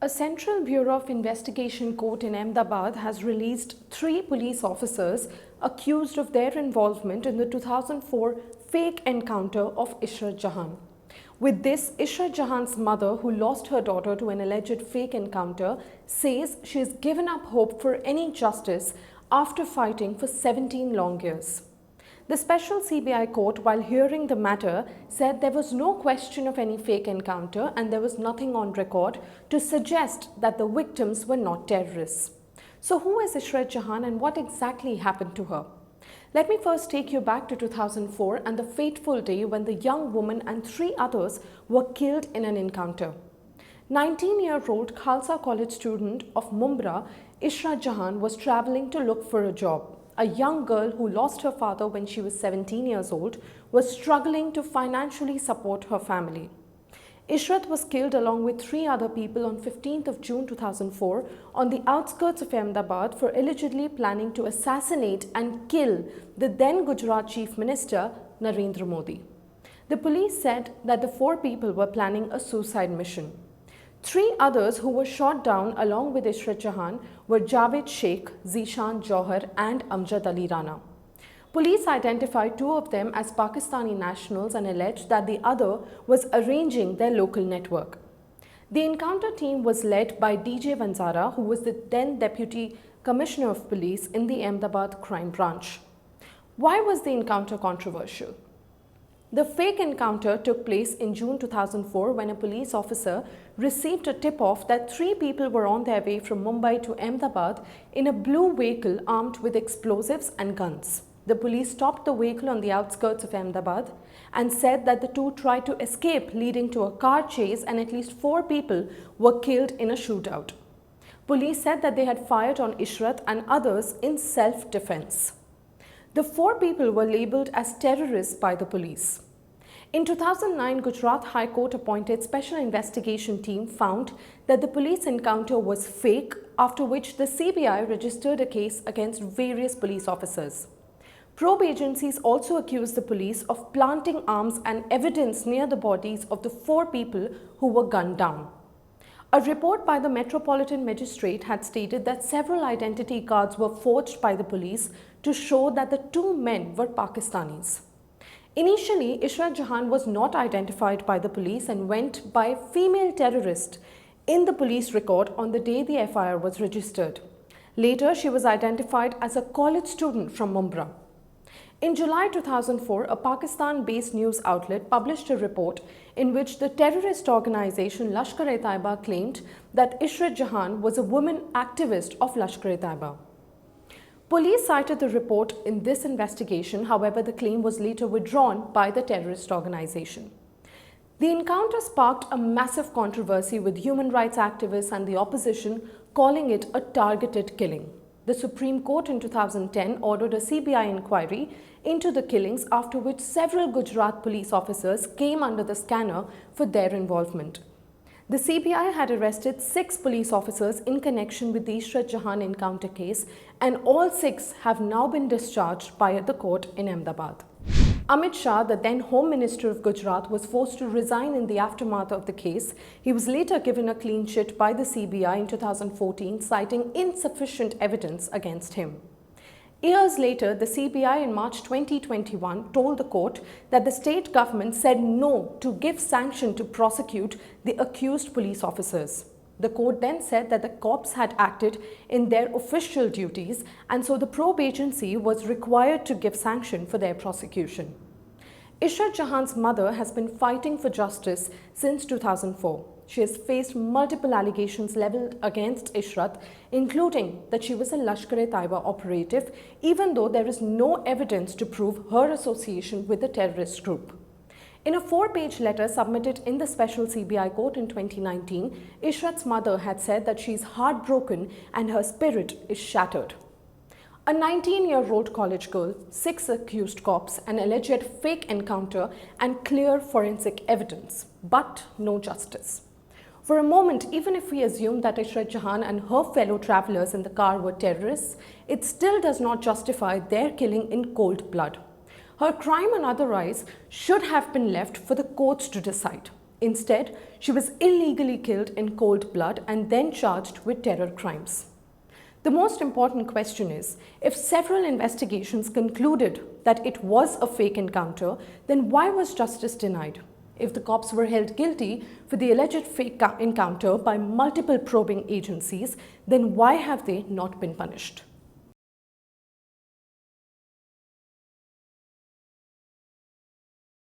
A Central Bureau of Investigation court in Ahmedabad has released three police officers accused of their involvement in the 2004 fake encounter of Ishrat Jahan. With this, Ishrat Jahan's mother, who lost her daughter to an alleged fake encounter, says she has given up hope for any justice after fighting for 17 long years. The special CBI court, while hearing the matter, said there was no question of any fake encounter and there was nothing on record to suggest that the victims were not terrorists. So who is Ishrat Jahan and what exactly happened to her? Let me first take you back to 2004 and the fateful day when the young woman and three others were killed in an encounter. 19-year-old Khalsa College student of Mumbra, Ishrat Jahan was travelling to look for a job. A young girl who lost her father when she was 17 years old was struggling to financially support her family. Ishrat was killed along with three other people on 15th of June 2004 on the outskirts of Ahmedabad for allegedly planning to assassinate and kill the then Gujarat Chief Minister Narendra Modi. The police said that the four people were planning a suicide mission. Three others who were shot down along with Ishrat Jahan were Javed Sheikh, Zishan Johar and Amjad Ali Rana. Police identified two of them as Pakistani nationals and alleged that the other was arranging their local network. The encounter team was led by DJ Vanzara, who was the then Deputy Commissioner of Police in the Ahmedabad Crime Branch. Why was the encounter controversial? The fake encounter took place in June 2004 when a police officer received a tip-off that three people were on their way from Mumbai to Ahmedabad in a blue vehicle armed with explosives and guns. The police stopped the vehicle on the outskirts of Ahmedabad and said that the two tried to escape, leading to a car chase, and at least four people were killed in a shootout. Police said that they had fired on Ishrat and others in self-defense. The four people were labelled as terrorists by the police. In 2009, Gujarat High Court appointed special investigation team found that the police encounter was fake, after which the CBI registered a case against various police officers. Probe agencies also accused the police of planting arms and evidence near the bodies of the four people who were gunned down. A report by the Metropolitan Magistrate had stated that several identity cards were forged by the police to show that the two men were Pakistanis. Initially, Ishrat Jahan was not identified by the police and went by female terrorist in the police record on the day the FIR was registered. Later, she was identified as a college student from Mumbra. In July 2004, a Pakistan-based news outlet published a report in which the terrorist organization Lashkar-e-Taiba claimed that Ishrat Jahan was a woman activist of Lashkar-e-Taiba. Police cited the report in this investigation, however, the claim was later withdrawn by the terrorist organization. The encounter sparked a massive controversy with human rights activists and the opposition calling it a targeted killing. The Supreme Court in 2010 ordered a CBI inquiry into the killings, after which several Gujarat police officers came under the scanner for their involvement. The CBI had arrested 6 police officers in connection with the Ishrat Jahan encounter case, and all 6 have now been discharged by the court in Ahmedabad. Amit Shah, the then Home Minister of Gujarat, was forced to resign in the aftermath of the case. He was later given a clean chit by the CBI in 2014, citing insufficient evidence against him. Years later, the CBI in March 2021 told the court that the state government said no to give sanction to prosecute the accused police officers. The court then said that the cops had acted in their official duties, and so the probe agency was required to give sanction for their prosecution. Ishrat Jahan's mother has been fighting for justice since 2004. She has faced multiple allegations levelled against Ishrat, including that she was a Lashkar-e-Taiba operative, even though there is no evidence to prove her association with the terrorist group. In a 4-page letter submitted in the special CBI court in 2019, Ishrat's mother had said that she is heartbroken and her spirit is shattered. A 19-year-old college girl, 6 accused cops, an alleged fake encounter and clear forensic evidence, but no justice. For a moment, even if we assume that Ishrat Jahan and her fellow travellers in the car were terrorists, it still does not justify their killing in cold blood. Her crime and otherwise should have been left for the courts to decide. Instead, she was illegally killed in cold blood and then charged with terror crimes. The most important question is, if several investigations concluded that it was a fake encounter, then why was justice denied? If the cops were held guilty for the alleged fake encounter by multiple probing agencies, then why have they not been punished?